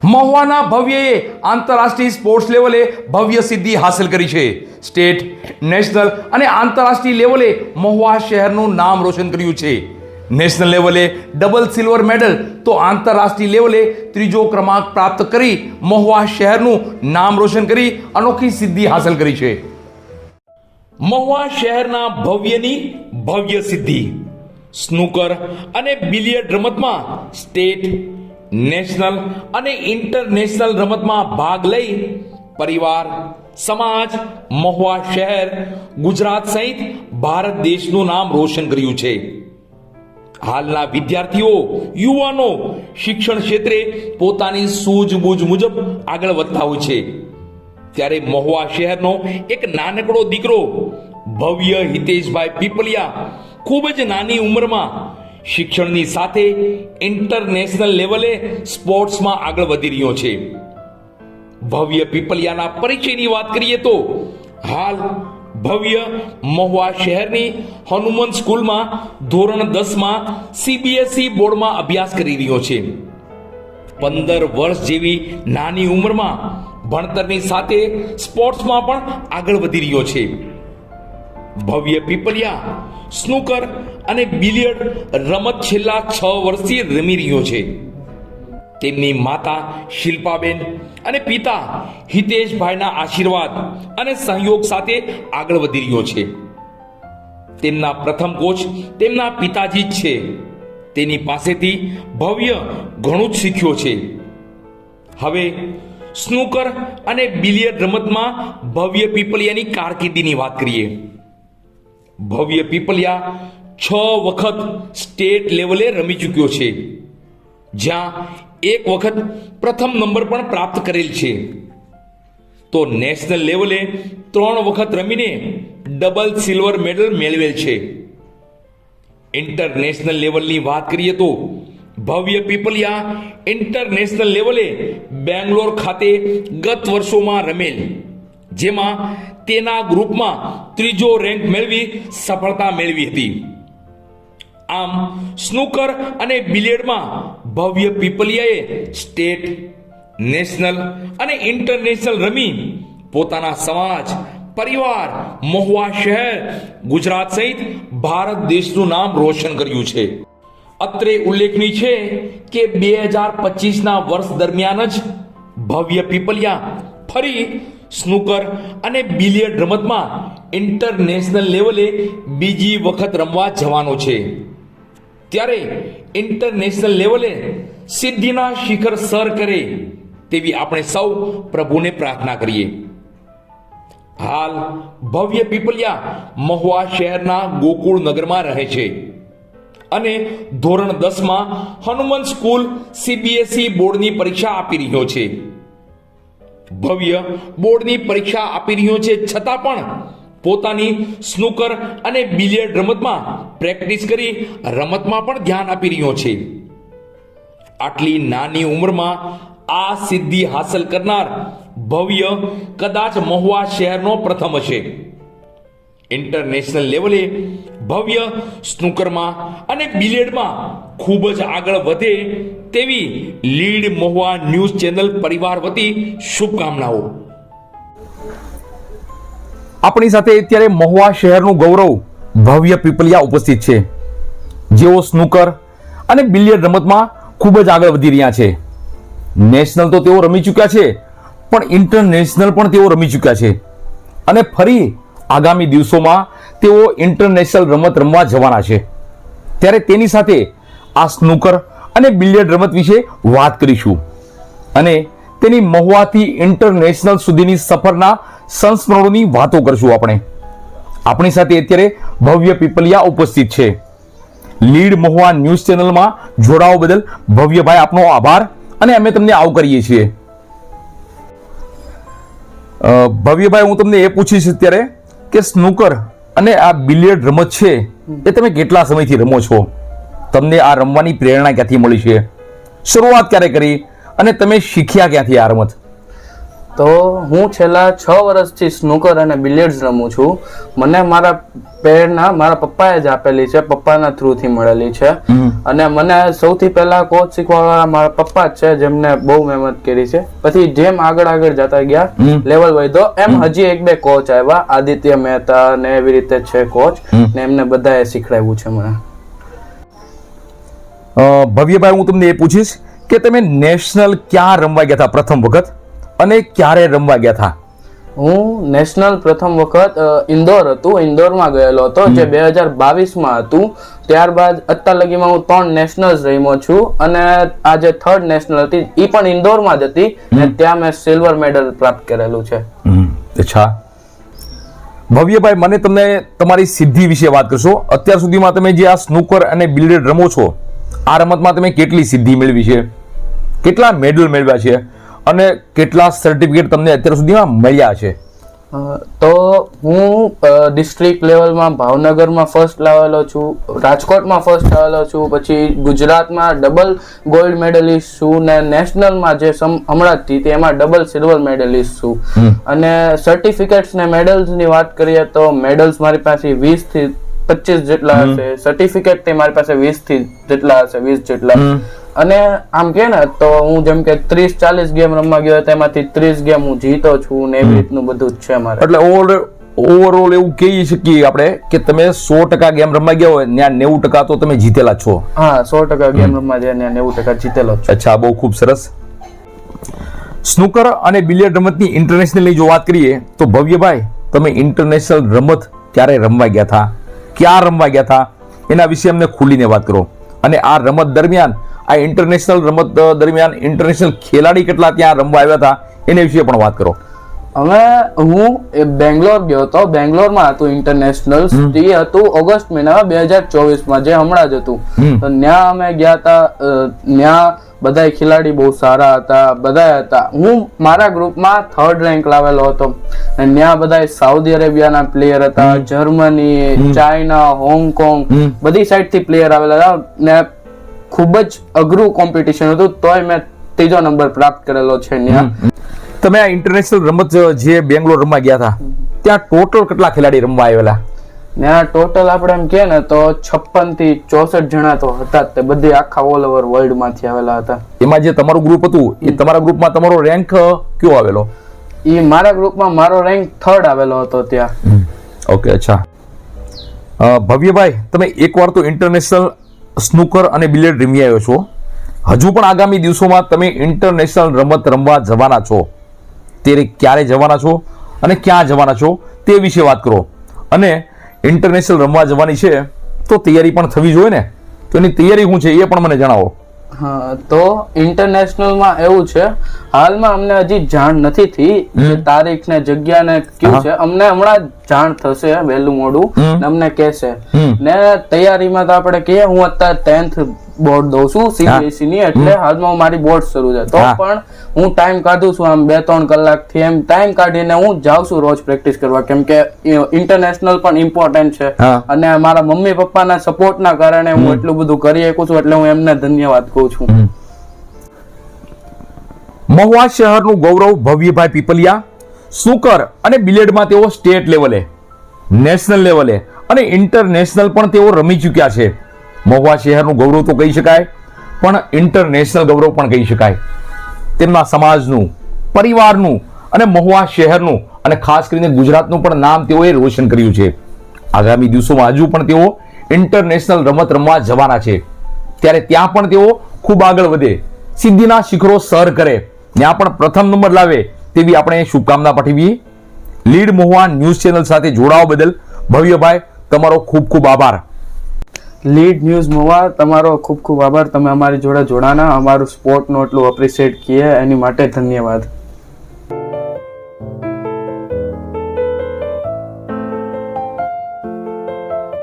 મહુવાના ભવ્યએ આંતરરાષ્ટ્રીય સ્પોર્ટ્સ લેવલે ભવ્ય સિદ્ધિ હાંસલ કરી છે. સ્ટેટ, નેશનલ અને આંતરરાષ્ટ્રીય લેવલે મહુવા શહેરનું નામ રોશન કર્યું છે. નેશનલ લેવલે ડબલ સિલ્વર મેડલ તો આંતરરાષ્ટ્રીય લેવલે ત્રીજો ક્રમાંક પ્રાપ્ત કરી મહુવા શહેરનું નામ રોશન કરી અનોખી સિદ્ધિ હાંસલ કરી છે. મહુવા શહેરના ભવ્યની ભવ્ય સિદ્ધિ. સ્નૂકર અને બિલિયર્ડ રમતમાં સ્ટેટ, નેશનલ અને ઇન્ટરનેશનલ રમતમાં ભાગ લઈ પરિવાર, સમાજ, મહુવા શહેર, ગુજરાત સહિત ભારત દેશનું નામ રોશન કર્યું છે. હાલના વિદ્યાર્થીઓ, યુવાનો શિક્ષણ ક્ષેત્રે પોતાની સૂઝબૂઝ મુજબ આગળ વધતા હોય છે. ત્યારે મહુવા શહેરનો એક નાનકડો દીકરો ભવ્ય હિતેશભાઈ પીપલિયા ખૂબ જ નાની ઉંમરમાં શિક્ષણની સાથે ઇન્ટરનેશનલ લેવલે સ્પોર્ટ્સમાં આગળ વધી રહ્યો છે. ભવ્ય પીપલિયાના પરિચયની વાત કરીએ તો હાલ ભવ્ય મહુવા શહેરની હનુમાન સ્કૂલમાં ધોરણ 10માં CBSE બોર્ડમાં અભ્યાસ કરી રહ્યો છે. 15 વર્ષ જેવી નાની ઉંમરમાં ભણતરની સાથે સ્પોર્ટ્સમાં પણ આગળ વધી રહ્યો છે. ભવ્ય પીપલિયા સ્નૂકર અને બિલિયર્ડ રમત છેલ્લા 6 વર્ષથી રમી રહ્યો છે. તેમની માતા શિલ્પાબેન અને પિતા હિતેશભાઈના આશીર્વાદ અને સહયોગ સાથે આગળ વધી રહ્યો છે. તેમના પ્રથમ કોચ તેમના પિતાજી જ છે. તેની પાસેથી ભવ્ય ઘણું જ શીખ્યો છે. હવે સ્નૂકર અને બિલિયર્ડ રમતમાં ભવ્ય પીપલિયાની કારકિર્દીની વાત કરીએ. ભવ્ય પીપલિયા 6 વખત સ્ટેટ લેવલે રમી ચૂક્યો છે, જ્યાં 1 વખત પ્રથમ નંબર પણ પ્રાપ્ત કરેલ છે. તો નેશનલ લેવલે 3 વખત રમીને ડબલ સિલ્વર મેડલ મેળવેલ છે. ઇન્ટરનેશનલ લેવલની વાત કરીએ તો ભવ્ય પીપલિયા ઇન્ટરનેશનલ લેવલે બેંગ્લોર ખાતે ગત વર્ષોમાં રમેલ, જેમાં તેના ગ્રુપમાં 3જો રેન્ક મેળવી સફળતા મેળવી હતી. આમ સ્નૂકર અને બિલિયર્ડમાં ભવ્ય પીપલિયાએ સ્ટેટ, નેશનલ અને ઇન્ટરનેશનલ રમી પોતાના સમાજ, પરિવાર, મહુવા શહેર, ગુજરાત સહિત ભારત દેશનું નામ રોશન કર્યું છે. અત્રે ઉલ્લેખનીય છે કે 2025ના વર્ષ દરમિયાન જ ભવ્ય પીપલિયા ફરી સ્નૂકર અને બિલિયર્ડ રમતમાં ઇન્ટરનેશનલ લેવલે બીજી વખત રમવા જવાનો છે. ત્યારે ઇન્ટરનેશનલ લેવલે સિદ્ધિના શિખર સર કરે તેવી આપણે સૌ પ્રભુને પ્રાર્થના કરીએ. હાલ ભવ્ય પીપલિયા મહુવા શહેરના ગોકુળ નગરમાં રહે છે અને ધોરણ 10માં હનુમાન સ્કૂલ CBSE બોર્ડની પરીક્ષા આપી રહ્યો છે. ભવ્ય બોર્ડની પરીક્ષા આપી રહ્યો છે છતાં પણ પોતાની સ્નૂકર અને બિલિયર્ડ રમતમાં પ્રેક્ટિસ કરી રમતમાં પણ ધ્યાન આપી રહ્યો છે. આટલી નાની ઉંમરમાં આ સિદ્ધિ હાંસલ કરનાર ભવ્ય કદાચ મહુવા શહેરનો પ્રથમ હશે. ઇન્ટરનેશનલ લેવલે ભવ્ય સ્નૂકરમાં અને બિલિયર્ડમાં ખૂબ જ આગળ વધે તેવી લીડ મહુવા ન્યૂઝ ચેનલ પરિવાર વતી શુભકામનાઓ. આપણી સાથે અત્યારે મહુવા શહેરનું ગૌરવ ભવ્ય પીપલિયા ઉપસ્થિત છે, જેઓ સ્નૂકર અને બિલિયર્ડ રમતમાં ખૂબ જ આગળ વધી રહ્યા છે. નેશનલ તો તેઓ રમી ચૂક્યા છે, પણ ઇન્ટરનેશનલ પણ તેઓ રમી ચૂક્યા છે અને ફરી આગામી દિવસોમાં તેઓ ઇન્ટરનેશનલ રમત રમવા જવાના છે. ત્યારે તેની સાથે આ સ્નૂકર અને બિલિયર્ડ રમત વિશે વાત કરીશું અને તેની મહુવાથી ઇન્ટરનેશનલ સુધીની સફરના સંસ્મરણોની વાતો કરશું. આપણી સાથે અત્યારે ભવ્ય પીપલિયા ઉપસ્થિત છે. લીડ મહુવા ન્યૂઝ ચેનલમાં જોડાવા બદલ ભવ્યભાઈ આપનો આભાર અને અમે તમને આવકારીએ છીએ. ભવ્યભાઈ, હું તમને એ પૂછીશ અત્યારે કે સ્નૂકર અને આ બિલિયર્ડ રમત છે એ તમે કેટલા સમયથી રમો છો? તમને આ રમવાની પ્રેરણા ક્યાંથી મળી છે? શરૂઆત ક્યારે કરી અને તમે શીખ્યા ક્યાંથી આ રમત? તો હું છેલ્લા 6 વર્ષથી સ્નૂકર અને બિલિયર્ડ્સ રમું છું. મને મારા પ્રેરણા મારા પપ્પાએ જ આપેલી છે, પપ્પાના થ્રુથી મળેલી છે. અને મને સૌથી પહેલા કોચ શીખવાડવા મારા પપ્પા જ છે, જેમને બહુ મહેનત કરી છે. પછી જેમ આગળ જતા ગયા, લેવલ વધ્યો, એમ હજી 1-2 કોચ આવ્યા, આદિત્ય મહેતા ને એવી રીતે છે કોચ, ને એમને બધાએ શીખડાવ્યું છે મને. ભવ્યભાઈ, હું તમને એ પૂછીશ કે તમે નેશનલ ક્યાં રમવા ગયા હતા પ્રથમ વખત અને ક્યારે રમવા ગયા હતા? હું નેશનલ પ્રથમ વખત ઇન્દોરમાં ગયેલો હતો, જે 2022માં હતું. ત્યારબાદ અત્યાર લગીમાં હું 3 નેશનલ્સ રમ્યો છું, અને આ જે 3rd નેશનલ હતી એ પણ ઇન્દોરમાં જ હતી, અને ત્યાં મેં સિલ્વર મેડલ પ્રાપ્ત કરેલું છે. અચ્છા ભવ્યભાઈ, મને તમને તમારી સિદ્ધિ વિશે વાત કરશો. અત્યાર સુધીમાં તમે જે આ સ્નૂકર અને બિલિયર્ડ રમો છો, આ રમતમાં તમે કેટલી સિદ્ધિ મેળવી છે, કેટલા મેડલ મેળવ્યા છે અને કેટલા સર્ટિફિકેટ તમને અત્યાર સુધીમાં મળ્યા છે? તો હું ડિસ્ટ્રિક્ટ લેવલમાં ભાવનગરમાં ફર્સ્ટ લાવેલો છું, રાજકોટમાં ફર્સ્ટ આવેલો છું, પછી ગુજરાતમાં ડબલ ગોલ્ડ મેડલિસ્ટ છું, ને નેશનલમાં જે હમણાં જ હતી એમાં ડબલ સિલ્વર મેડલિસ્ટ છું. અને સર્ટિફિકેટ્સ ને મેડલ્સની વાત કરીએ તો મેડલ્સ મારી પાસે 20 થી 25 જેટલા હશે, સર્ટિફિકેટ તે મારી પાસે 20 થી જેટલા હશે, 20 જેટલા. અને આમ કે ને તો હું જેમ કે 30-40 ગેમ રમવા ગયો, તેમાંથી 30 ગેમ હું જીતો છું, ને એવી રીતનું બધું જ છે મારે. એટલે ઓવરઓલ એવું કહી શકીએ આપણે કે તમે 100% ગેમ રમવા ગયા હોય ત્યાં 90% તો તમે જીતેલા છો. હા, 100% ગેમ રમવા જાય ત્યાં 90% જીતેલો છું. અચ્છા, બહુ ખૂબ સરસ. સ્નૂકર અને બિલિયર્ડ રમતની ઇન્ટરનેશનલની જો વાત કરીએ તો ભવ્યભાઈ, તમે ઇન્ટરનેશનલ રમત ક્યારે રમવા ગયા હતા, ક્યાં રમવા ગયા હતા, એના વિશે અમને ખુલીને વાત કરો. અને આ રમત દરમિયાન, આ ઇન્ટરનેશનલ રમત દરમિયાન ઇન્ટરનેશનલ ખેલાડી કેટલા ત્યાં રમવા આવ્યા હતા એના વિશે પણ વાત કરો. હું બેંગ્લોર ગયો હતો, બેંગ્લોરમાં હતું ઇન્ટરનેશનલ, તે હતું ઓગસ્ટ મહિનામાં 2024માં, જે હમણાં જ હતું. તો ત્યાં અમે ગયા હતા, ત્યાં બધા ખેલાડી બહુ સારા હતા, બધા હતા. હું મારા ગ્રુપમાં 3rd રેન્ક લાવેલો હતો. ત્યાં બધા સાઉદી અરેબિયાના પ્લેયર હતા, જર્મની, ચાઇના, હોંગકોંગ, બધી સાઈડથી પ્લેયર આવેલા હતા, ને ખૂબ જ અઘરું કોમ્પિટિશન હતું, તોય મેં 3જો નંબર પ્રાપ્ત કરેલો છે ત્યાં. તમે આ ઇન્ટરનેશનલ રમત જે બેંગ્લોર રમવા ગયા હતા, ત્યાં ટોટલ કેટલા ખેલાડી રમવા આવેલા? ત્યાં ટોટલ આપણે એમ કે ને તો 56 થી 64 જણા તો હતા, તે બધી આખા ઓલ ઓવર વર્લ્ડ માંથી આવેલા હતા. એમાં જે તમારું ગ્રુપ હતું, એ તમારા ગ્રુપમાં તમારો રેન્ક કયો આવેલો? એ મારા ગ્રુપમાં મારો રેન્ક 3rd આવેલો હતો ત્યાં. ઓકે, અચ્છા. ભવ્યભાઈ, તમે એકવાર તો ઇન્ટરનેશનલ સ્નૂકર અને બિલિયર્ડ રમી આવ્યો છો, હજુ પણ આગામી દિવસોમાં તમે ઇન્ટરનેશનલ રમત રમવા જવાના છો, ત્યારે ક્યારે જવાના છો અને ક્યાં જવાના છો તે વિશે વાત કરો. અને ઇન્ટરનેશનલ રમવા જવાની છે તો તૈયારી પણ થવી જોઈએ ને, તો એની તૈયારી શું છે એ પણ મને જણાવો. હા, તો ઇન્ટરનેશનલમાં એવું છે, હાલમાં અમને હજી જાણ નથી થઈ તારીખ ને જગ્યા ને કયું છે. અમને હમણાં જાણ થશે વહેલું મોડું, અમને કહેશે. ને તૈયારીમાં તો આપણે કહીએ, હું અત્યારે 10th બોર્ડ દઉં છું CBSE ની, એટલે હાલમાં મારી બોર્ડ શરૂ છે, તો પણ હું ટાઈમ કાઢું છું, આમ 2-3 કલાકથી એમ ટાઈમ કાઢીને હું જાઉં છું રોજ પ્રેક્ટિસ કરવા, કેમ કે ઇન્ટરનેશનલ પણ ઇમ્પોર્ટન્ટ છે. અને મારા મમ્મી પપ્પાના સપોર્ટના કારણે હું એટલું બધું કરી શકું છું, એટલે હું એમને ધન્યવાદ કહું છું. મહુવા શહેરનું ગૌરવ ભવ્યભાઈ પીપલિયા, સ્નૂકર અને બિલિયર્ડમાં તેઓ સ્ટેટ લેવલે, નેશનલ લેવલે અને ઇન્ટરનેશનલ પણ તેઓ રમી ચૂક્યા છે. મહુવા શહેરનું ગૌરવ તો કહી શકાય, પણ ઇન્ટરનેશનલ ગૌરવ પણ કહી શકાય. તેમના સમાજનું, પરિવારનું અને મહુવા શહેરનું અને ખાસ કરીને ગુજરાતનું પણ નામ તેઓએ રોશન કર્યું છે. આગામી દિવસોમાં હજુ પણ તેઓ ઇન્ટરનેશનલ રમત રમવા જવાના છે, ત્યારે ત્યાં પણ તેઓ ખૂબ આગળ વધે, સિદ્ધિના શિખરો સર કરે, ત્યાં પણ પ્રથમ નંબર લાવે તેવી આપણે શુભકામના પાઠવીએ. લીડ મહુવા ન્યૂઝ ચેનલ સાથે જોડાવા બદલ ભવ્યભાઈ તમારો ખૂબ ખૂબ આભાર. લીડ ન્યૂઝ મહુવા, તમારો ખૂબ ખૂબ આભાર. તમે અમારી જોડે જોડાના, અમારું સ્પોર્ટનું એટલું એપ્રિશિએટ કીએ એની માટે ધન્યવાદ.